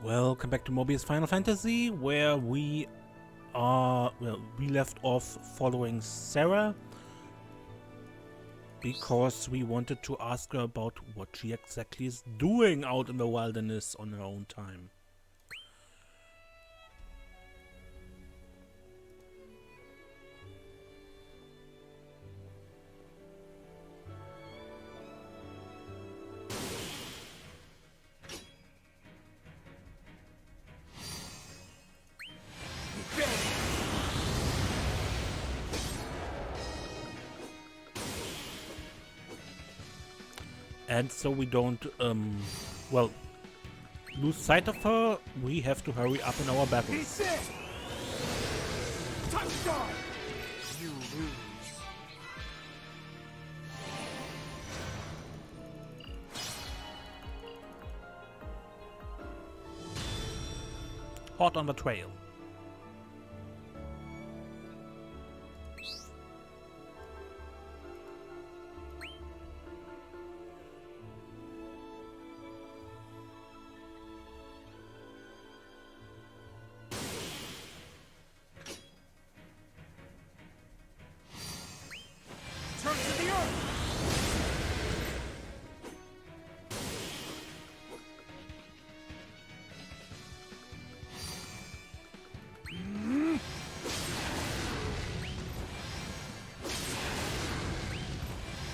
Welcome back to Mobius Final Fantasy, where we left off following Sarah because we wanted to ask her about what she exactly is doing out in the wilderness on her own time. And so we don't, lose sight of her, we have to hurry up in our battles. Touchdown! You lose. Hot on the trail. Turn to the earth!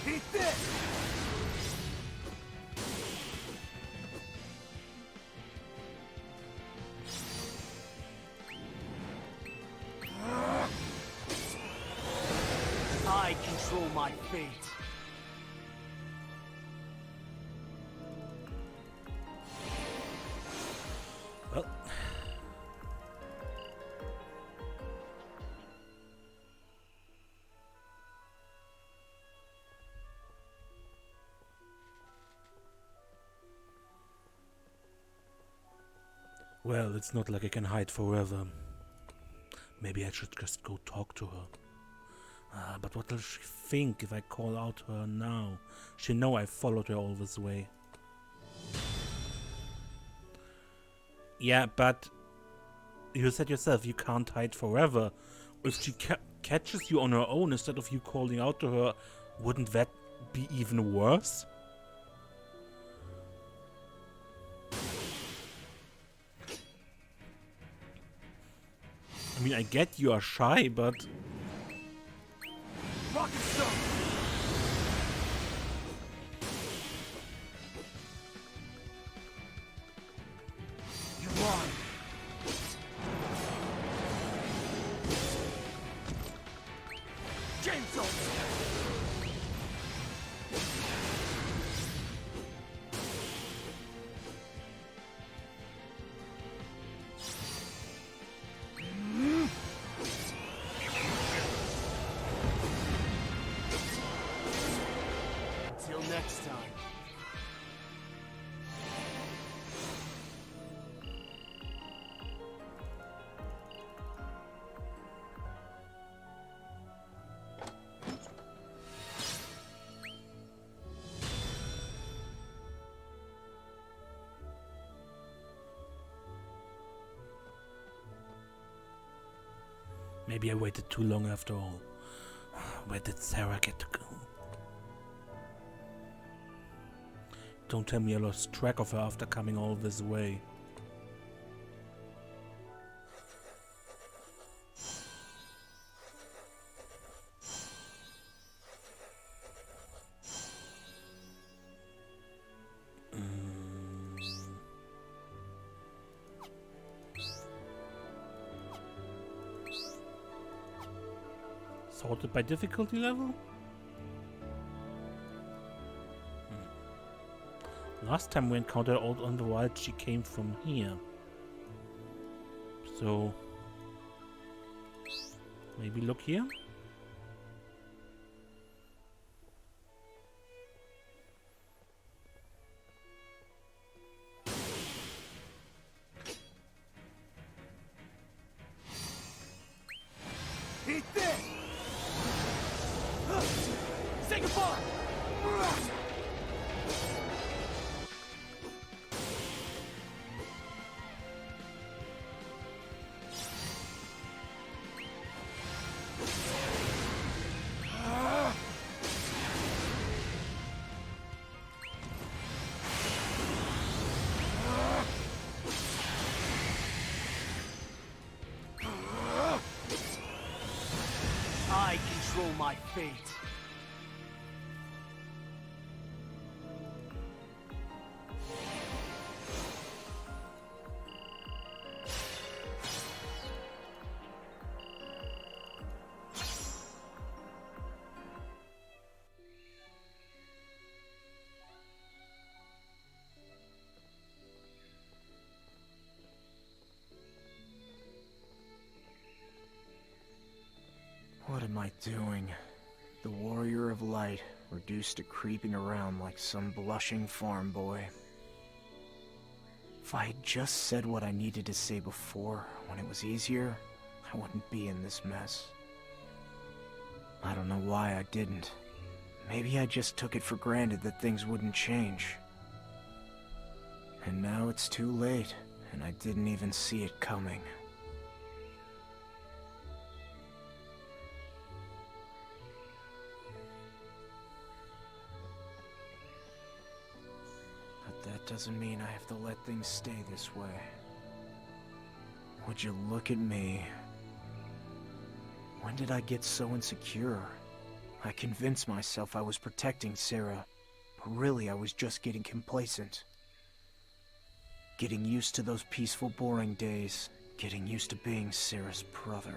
Eat this! I control my fate. Well, well, it's not like I can hide forever. Maybe I should just go talk to her. But what will she think if I call out to her now? She know I followed her all this way. Yeah, but you said yourself you can't hide forever. If she catches you on her own instead of you calling out to her, wouldn't that be even worse? I mean, I get you are shy, but... Rocket stone! You won! James Until next time. Maybe I waited too long after all. Where did Sarah get to go? Don't tell me I lost track of her after coming all this way. Sorted by difficulty level? Last time we encountered Old on the Wild, she came from here. So... maybe look here? Eat this! Say goodbye! control my fate. What am I doing? The warrior of light, reduced to creeping around like some blushing farm boy. If I had just said what I needed to say before, when it was easier, I wouldn't be in this mess. I don't know why I didn't. Maybe I just took it for granted that things wouldn't change. And now it's too late, and I didn't even see it coming. That doesn't mean I have to let things stay this way. Would you look at me? When did I get so insecure? I convinced myself I was protecting Sarah, but really I was just getting complacent. Getting used to those peaceful, boring days. Getting used to being Sarah's brother.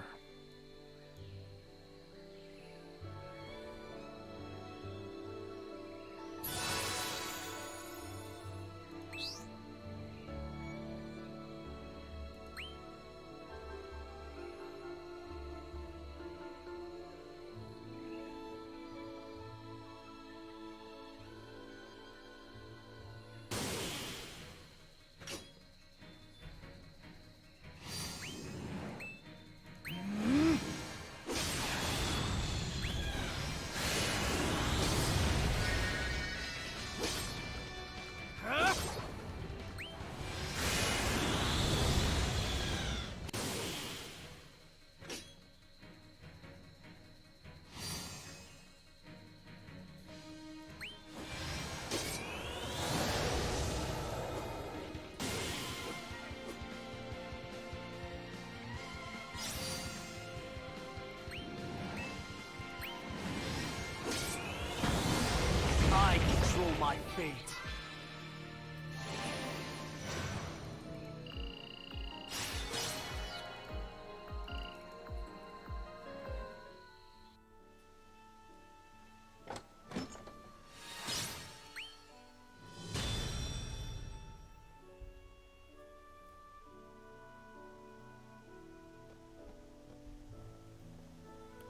I control my fate.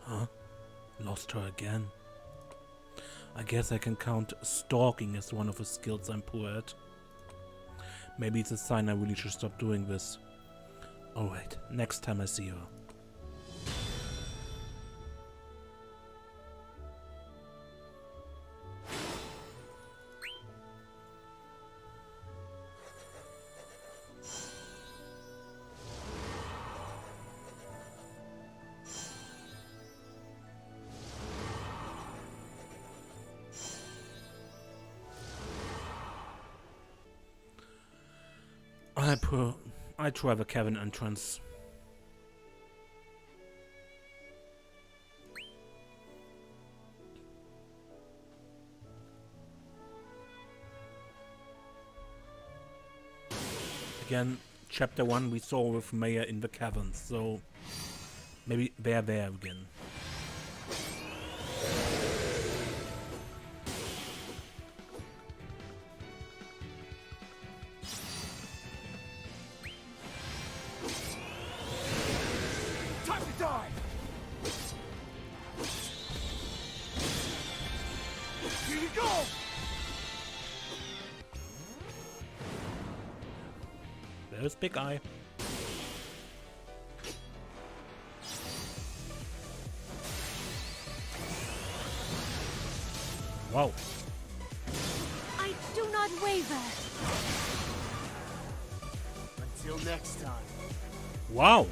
Huh? Lost her again. I guess I can count stalking as one of the skills I'm poor at. Maybe it's a sign I really should stop doing this. Alright, next time I see her. I try the cavern entrance. Again, chapter 1 we saw with Maya in the caverns, so maybe they're there again. There's Big Eye. Wow. I do not waver. Until next time. Wow.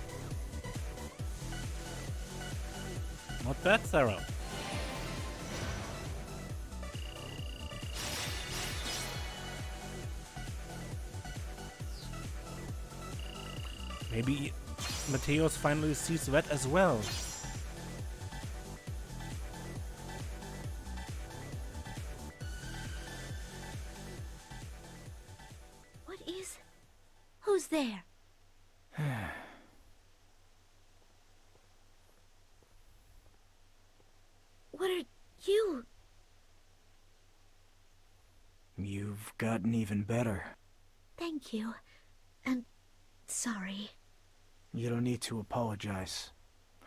Not bad, Sarah. Maybe Matheus finally sees that as well. Who's there? What are you? You've gotten even better. Thank you. And sorry. You don't need to apologize.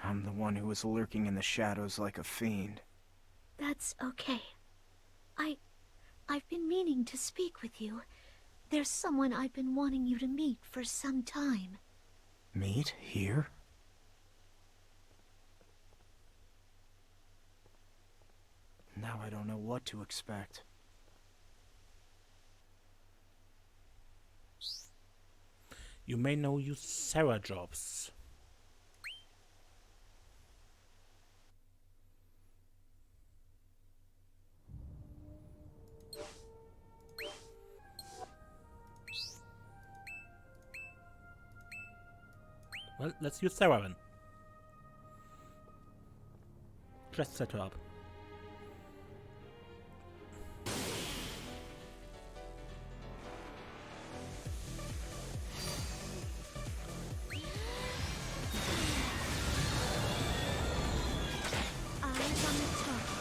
I'm the one who was lurking in the shadows like a fiend. That's okay. I've been meaning to speak with you. There's someone I've been wanting you to meet for some time. Meet here? Now I don't know what to expect. You may now use Sarah jobs. Well, let's use Sarah then. Just set her up. Eyes on the target.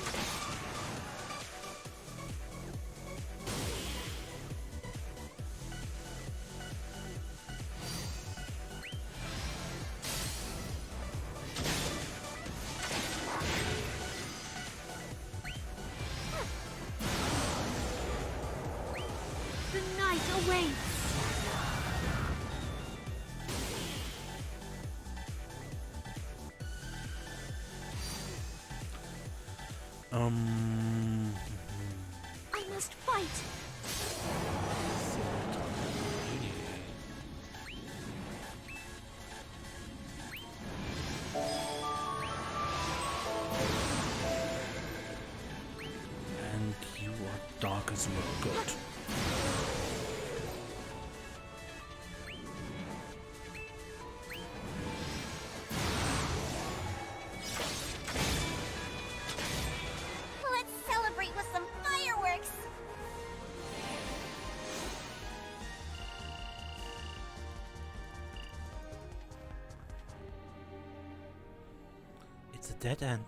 The night awaits. I must fight. And you are dark as you are good. Let's celebrate with some fireworks! It's a dead end.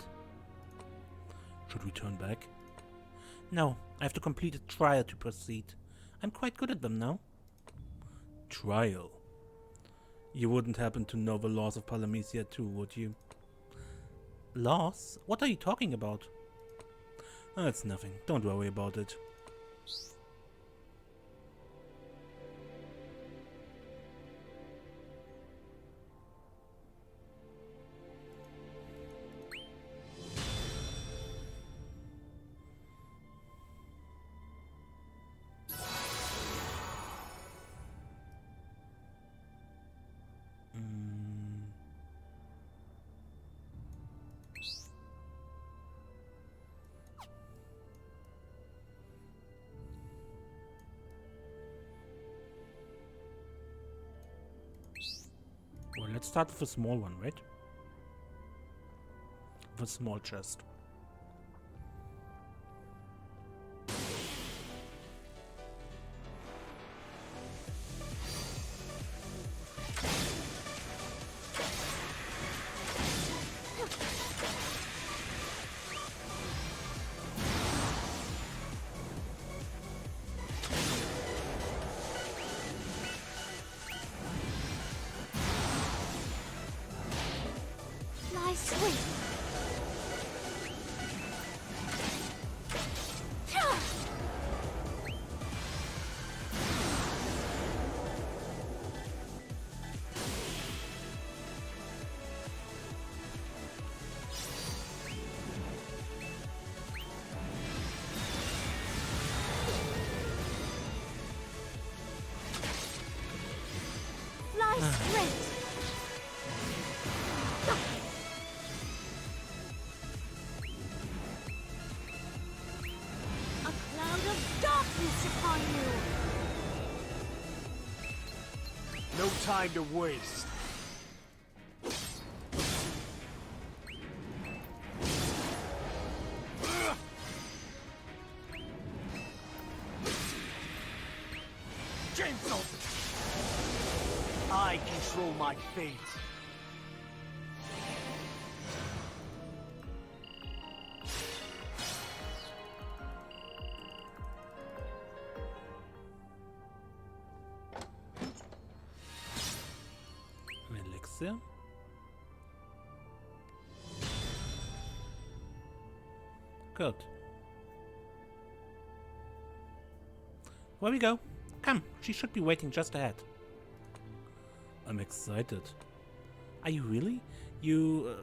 Should we turn back? No, I have to complete a trial to proceed. I'm quite good at them now. Trial? You wouldn't happen to know the laws of Palamecia too, would you? Laws? What are you talking about? Oh, it's nothing. Don't worry about it. Well, let's start with a small one, right? With a small chest. Fly swift. Fly swift. A cloud of darkness upon you. No time to waste. Chainsaw! I control my fate. An elixir. Good. Where we go? Come, she should be waiting just ahead. I'm excited. Are you really? You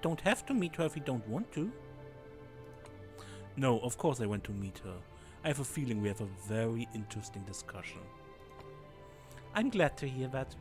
don't have to meet her if you don't want to. No, of course I want to meet her. I have a feeling we have a very interesting discussion. I'm glad to hear that.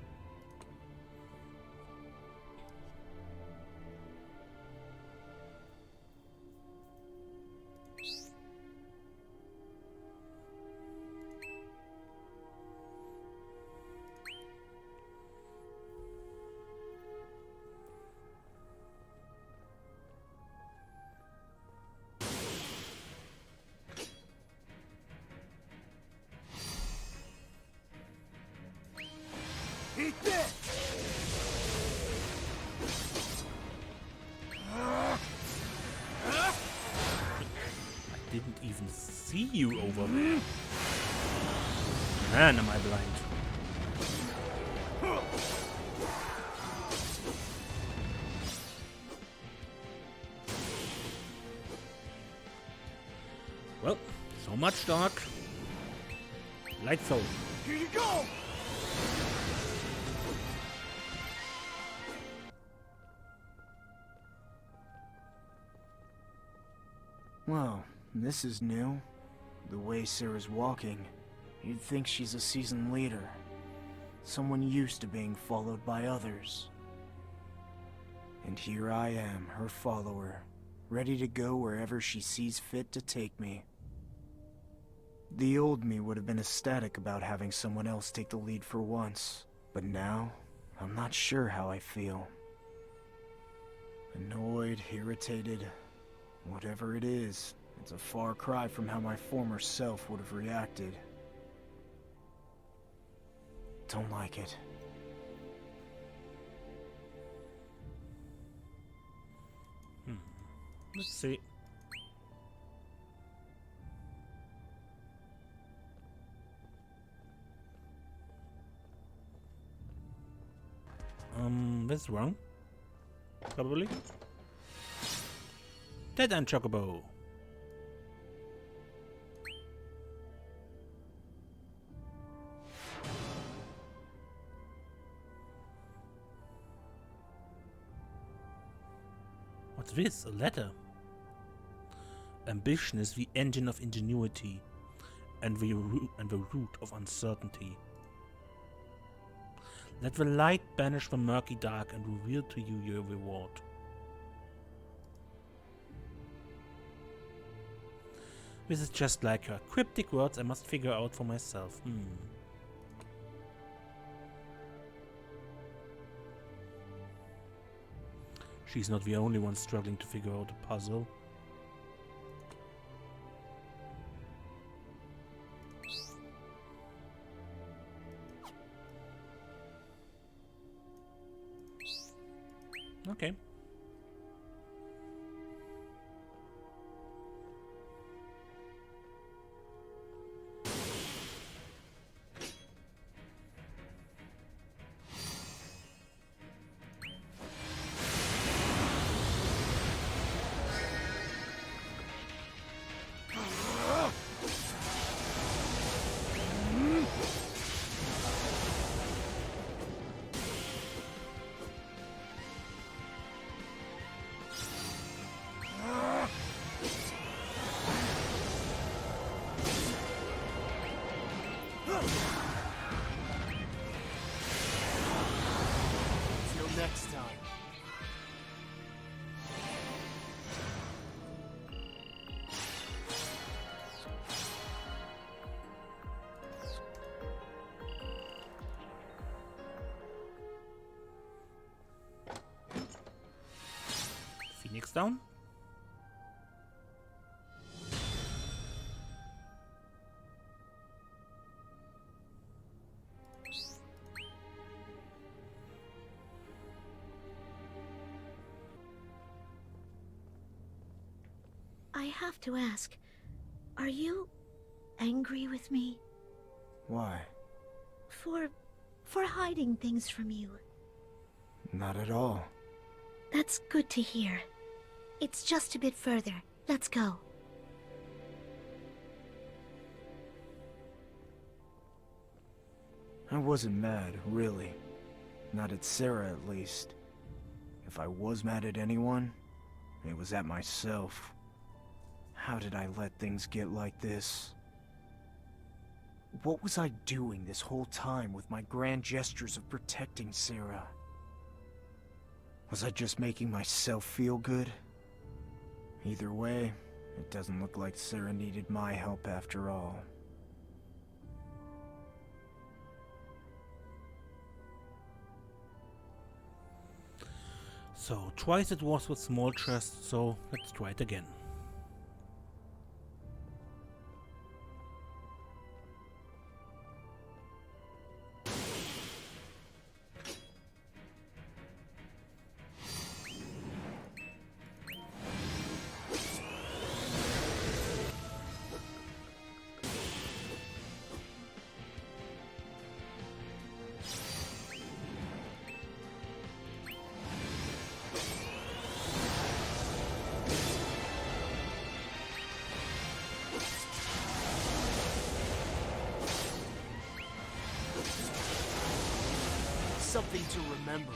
Eat this! I didn't even see you over there. Man, am I blind. Well, so much dark. Light soul. Here you go! Well, this is new. The way Sarah's walking, you'd think she's a seasoned leader. Someone used to being followed by others. And here I am, her follower, ready to go wherever she sees fit to take me. The old me would have been ecstatic about having someone else take the lead for once, but now, I'm not sure how I feel. Annoyed, irritated, whatever it is, it's a far cry from how my former self would have reacted. Don't like it. Let's see. That's wrong. Probably. Dead End Chocobo. What's this? A letter. Ambition is the engine of ingenuity and the root of uncertainty. Let the light banish the murky dark and reveal to you your reward. This is just like her. Cryptic words I must figure out for myself. She's not the only one struggling to figure out a puzzle. Okay. Till next time. Phoenix down. I have to ask, are you angry with me? Why? For hiding things from you? Not at all. That's good to hear. It's just a bit further. Let's go. I wasn't mad, really. Not at Sarah, at least. If I was mad at anyone, it was at myself. How did I let things get like this? What was I doing this whole time with my grand gestures of protecting Sarah? Was I just making myself feel good? Either way, it doesn't look like Sarah needed my help after all. So, twice it was with small chests, so let's try it again. Something to remember.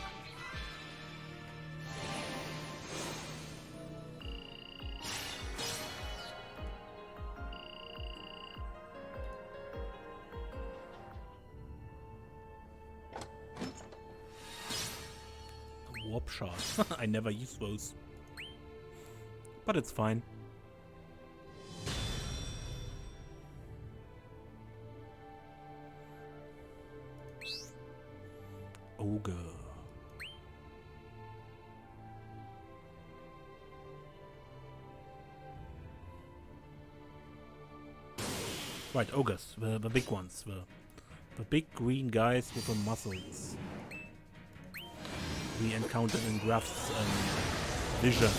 Warp shot. I never use those. But it's fine. Ogre. Right, ogres, the big ones, the big green guys with the muscles we encountered in Graph's vision.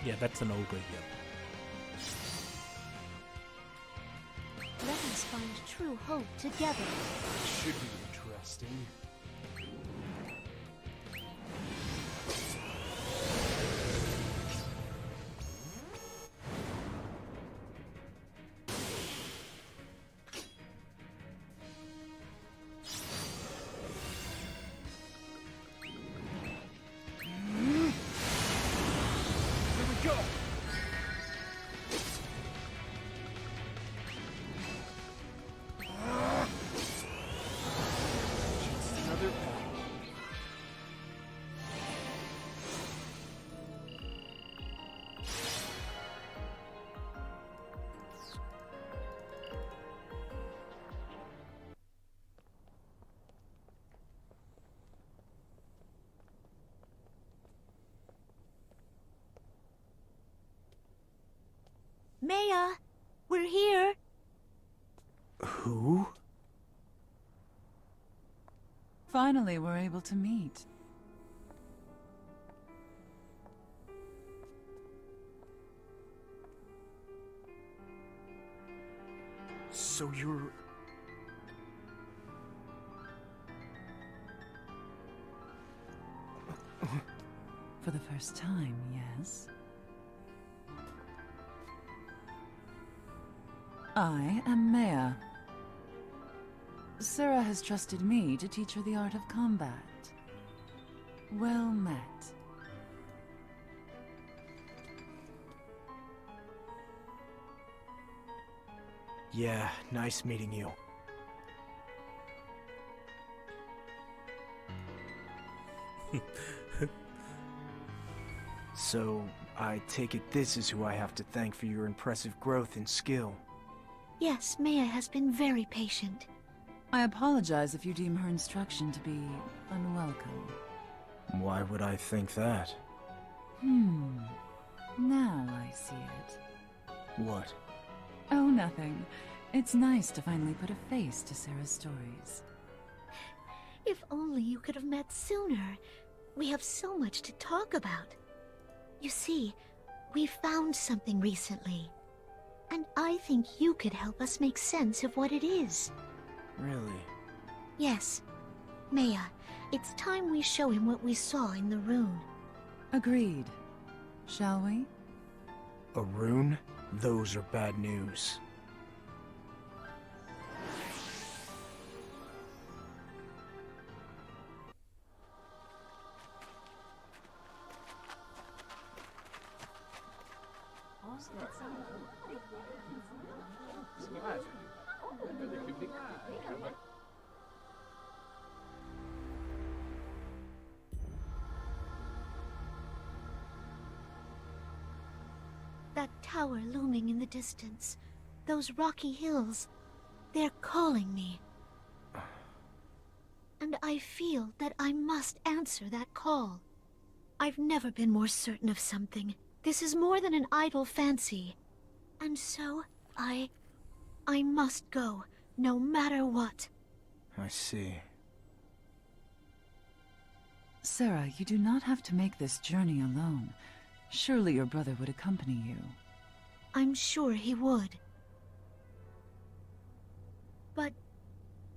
Yeah, that's an ogre here. Let us find true hope together. Should be interesting. Here we go. Just another battle. Maya, we're here. Who? Finally, we're able to meet. So you're... For the first time, yes. I am Maya. Sarah has trusted me to teach her the art of combat. Well met. Yeah, nice meeting you. So, I take it this is who I have to thank for your impressive growth and skill. Yes, Maya has been very patient. I apologize if you deem her instruction to be unwelcome. Why would I think that? Now I see it. What? Oh, nothing. It's nice to finally put a face to Sarah's stories. If only you could have met sooner. We have so much to talk about. You see, we found something recently. And I think you could help us make sense of what it is. Really? Yes. Maya, it's time we show him what we saw in the rune. Agreed. Shall we? A rune? Those are bad news. That tower looming in the distance, those rocky hills, they're calling me. And I feel that I must answer that call. I've never been more certain of something. This is more than an idle fancy. And so, I must go, no matter what. I see. Sarah, you do not have to make this journey alone. Surely your brother would accompany you. I'm sure he would. But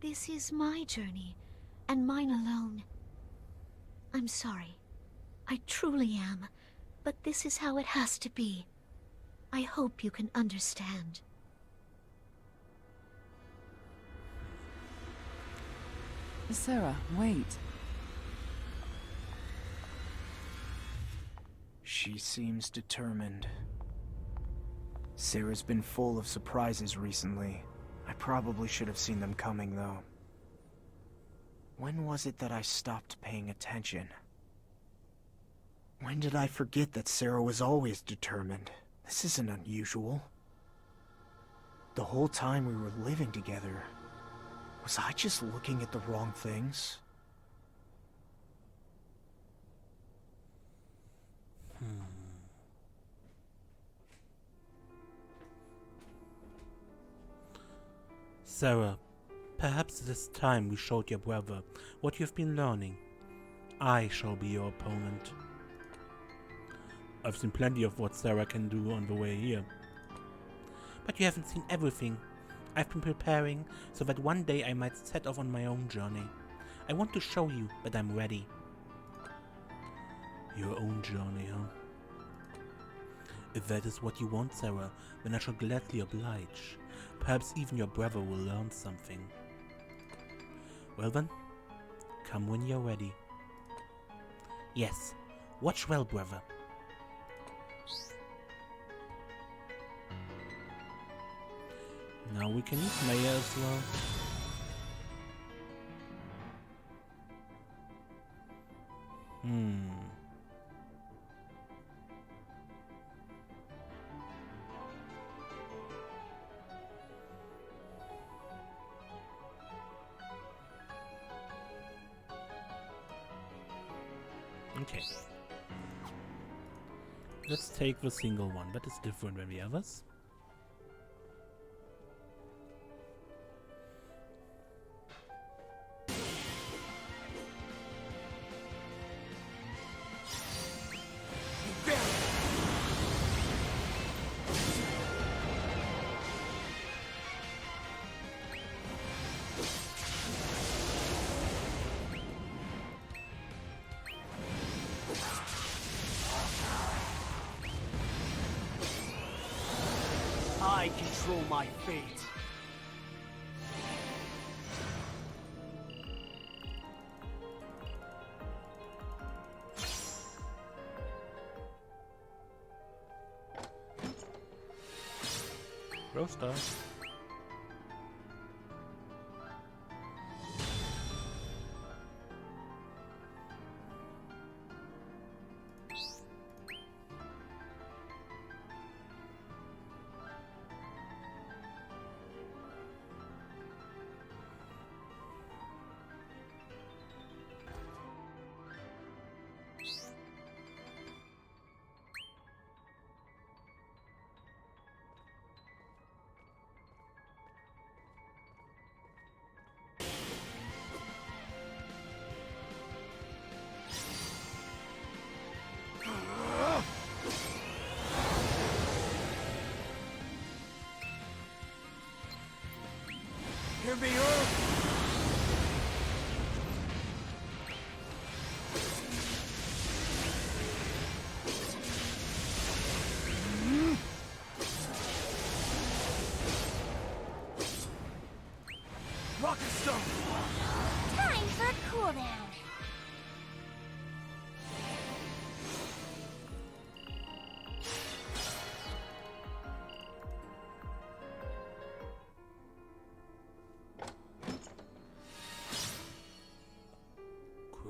this is my journey, and mine alone. I'm sorry. I truly am, but this is how it has to be. I hope you can understand. Sarah, wait. She seems determined. Sarah's been full of surprises recently. I probably should have seen them coming, though. When was it that I stopped paying attention? When did I forget that Sarah was always determined? This isn't unusual. The whole time we were living together, was I just looking at the wrong things? Sarah, perhaps it is time we showed your brother what you've been learning. I shall be your opponent. I've seen plenty of what Sarah can do on the way here. But you haven't seen everything. I've been preparing so that one day I might set off on my own journey. I want to show you that I'm ready. Your own journey, huh? If that is what you want, Sarah, then I shall gladly oblige. Perhaps even your brother will learn something. Well then, come when you're ready. Yes, watch well, brother. Now we can eat Maya as well. Okay. Let's take the single one. That is different than the others. I control my fate. Roaster. Hear me out! Rocket Stone! Time for a cooldown.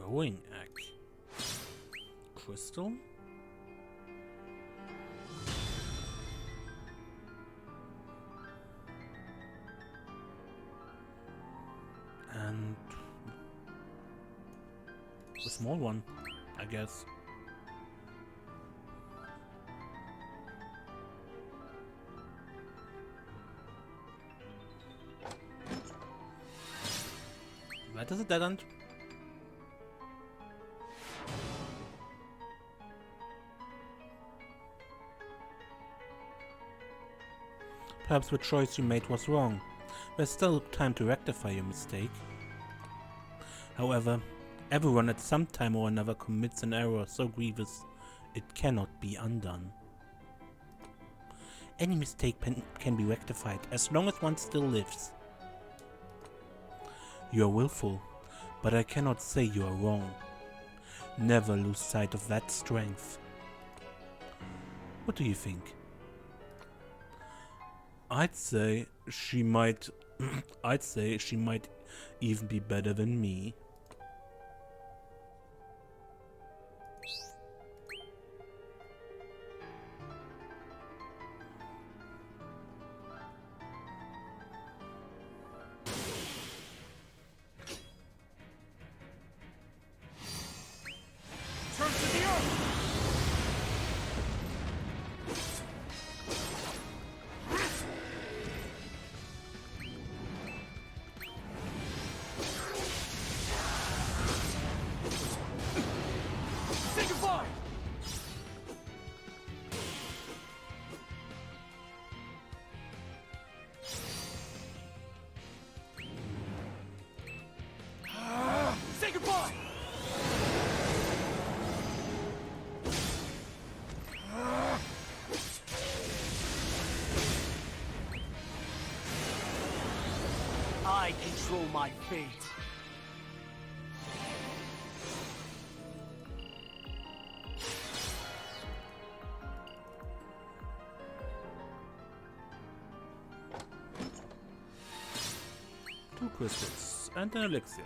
Growing egg. Crystal? And a small one, I guess. That is a dead end. Perhaps the choice you made was wrong. There's still time to rectify your mistake. However, everyone at some time or another commits an error so grievous it cannot be undone. Any mistake can be rectified as long as one still lives. You are willful, but I cannot say you are wrong. Never lose sight of that strength. What do you think? I'd say she might even be better than me. Turn to the earth! Say goodbye! Say goodbye! I control my fate. Two crystals and an elixir.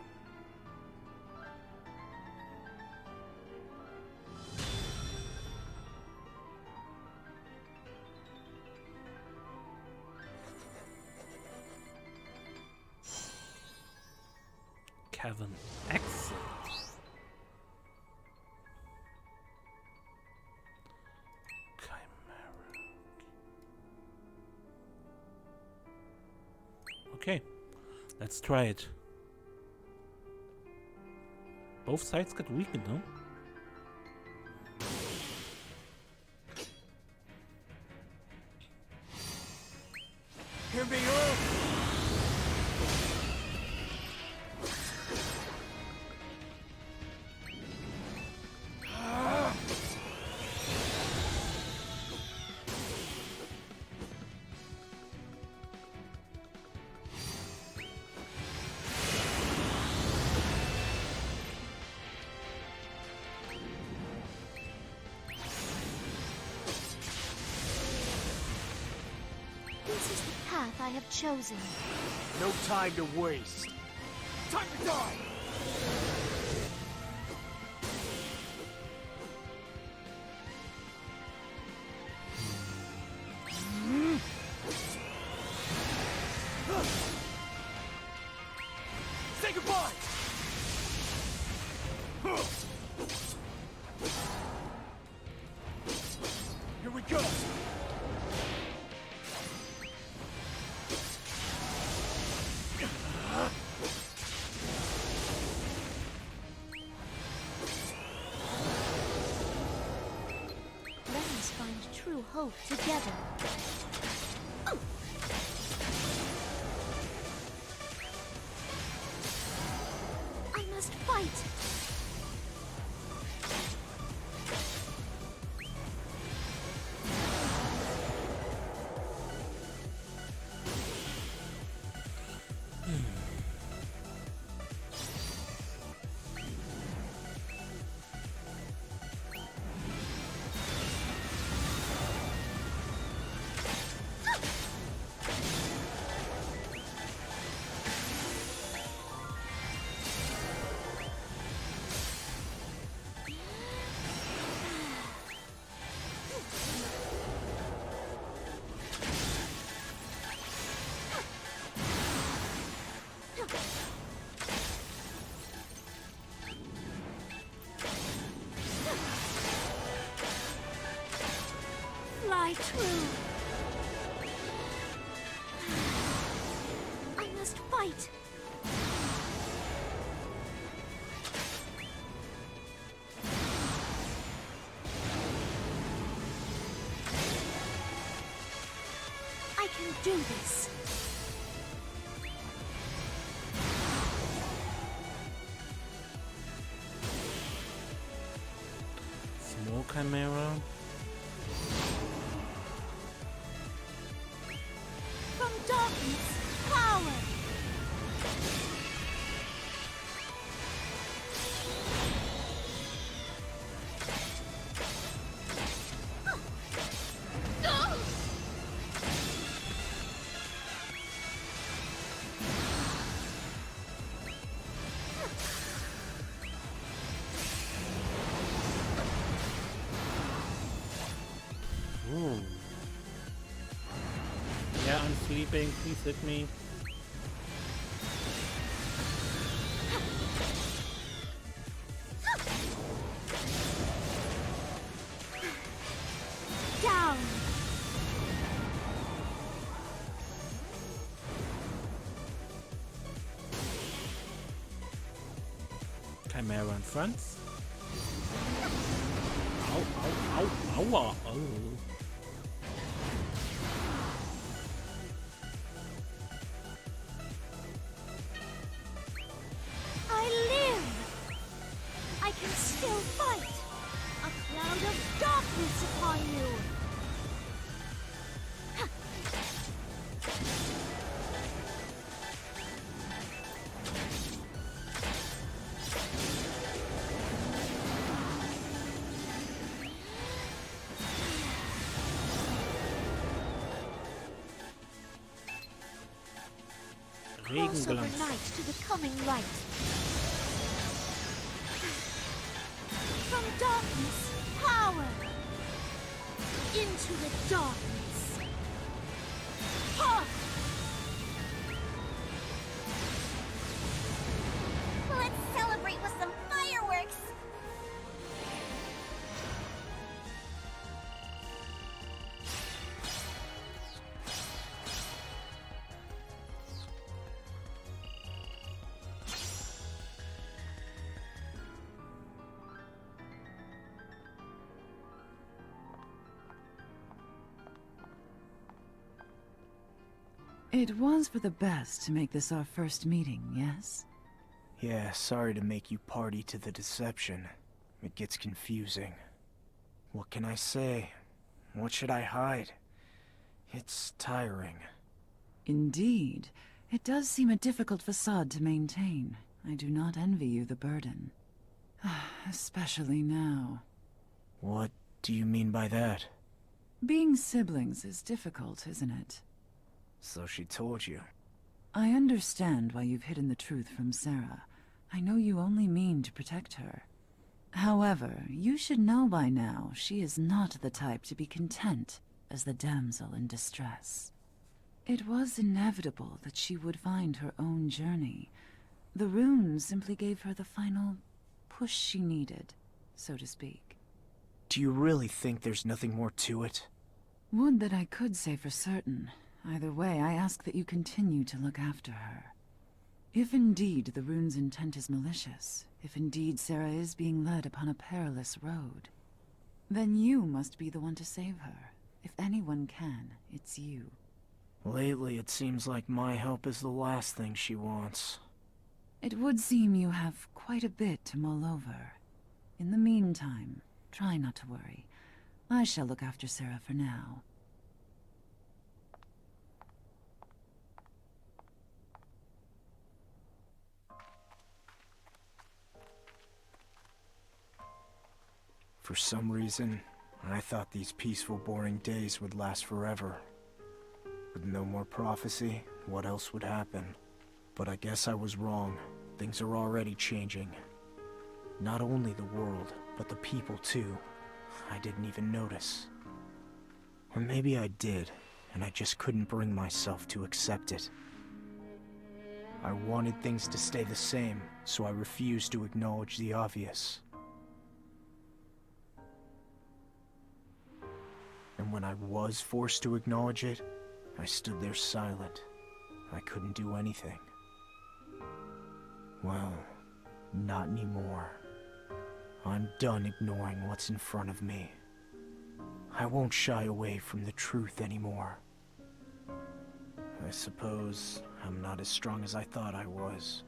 Cavern exit. Chimera. Okay, let's try it. Both sides get weakened, no? Hear me out! This is the path I have chosen. No time to waste. Time to die! Say goodbye! Here we go! Let us find true hope together. fight! Fly true! I must fight! I can do this! Small Chimera. From darkness, power! Ooh. Yeah, I'm sleeping. Please hit me. Down! Chimera in front. Ow, ow, ow, ow, oh. I live! I can still fight! A cloud of darkness upon you! Cross over Regenglanz. night to the coming light. From darkness, power! Into the darkness. Ha! Let's celebrate with some fireworks! It was for the best to make this our first meeting, yes? Yeah, sorry to make you party to the deception. It gets confusing. What can I say? What should I hide? It's tiring. Indeed. It does seem a difficult facade to maintain. I do not envy you the burden. Especially now. What do you mean by that? Being siblings is difficult, isn't it? So she told you. I understand why you've hidden the truth from Sarah. I know you only mean to protect her. However, you should know by now she is not the type to be content as the damsel in distress. It was inevitable that she would find her own journey. The runes simply gave her the final push she needed, so to speak. Do you really think there's nothing more to it? Would that I could say for certain. Either way, I ask that you continue to look after her. If indeed the rune's intent is malicious, if indeed Sarah is being led upon a perilous road, then you must be the one to save her. If anyone can, it's you. Lately, it seems like my help is the last thing she wants. It would seem you have quite a bit to mull over. In the meantime, try not to worry. I shall look after Sarah for now. For some reason, I thought these peaceful, boring days would last forever. With no more prophecy, what else would happen? But I guess I was wrong. Things are already changing. Not only the world, but the people too. I didn't even notice. Or maybe I did, and I just couldn't bring myself to accept it. I wanted things to stay the same, so I refused to acknowledge the obvious. And when I was forced to acknowledge it, I stood there silent. I couldn't do anything. Well, not anymore. I'm done ignoring what's in front of me. I won't shy away from the truth anymore. I suppose I'm not as strong as I thought I was.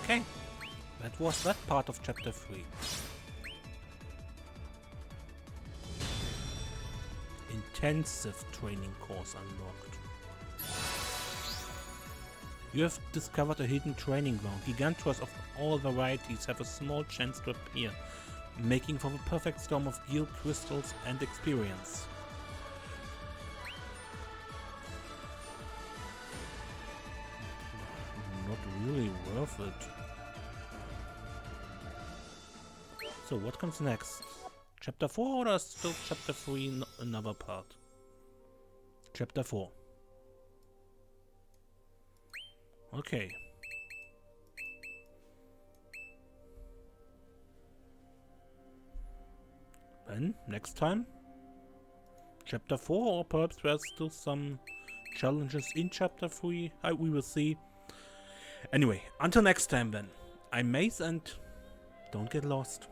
Okay, that was that part of chapter 3. Intensive training course unlocked. You have discovered a hidden training ground. Gigantuas of all varieties have a small chance to appear, making for the perfect storm of gear, crystals, and experience. Not really worth it. So what comes next? Chapter 4 or still chapter 3 another part? Chapter 4. Okay. Then, next time? Chapter 4, or perhaps there's still some challenges in chapter 3? We will see. Anyway, until next time then. I'm Mace and don't get lost.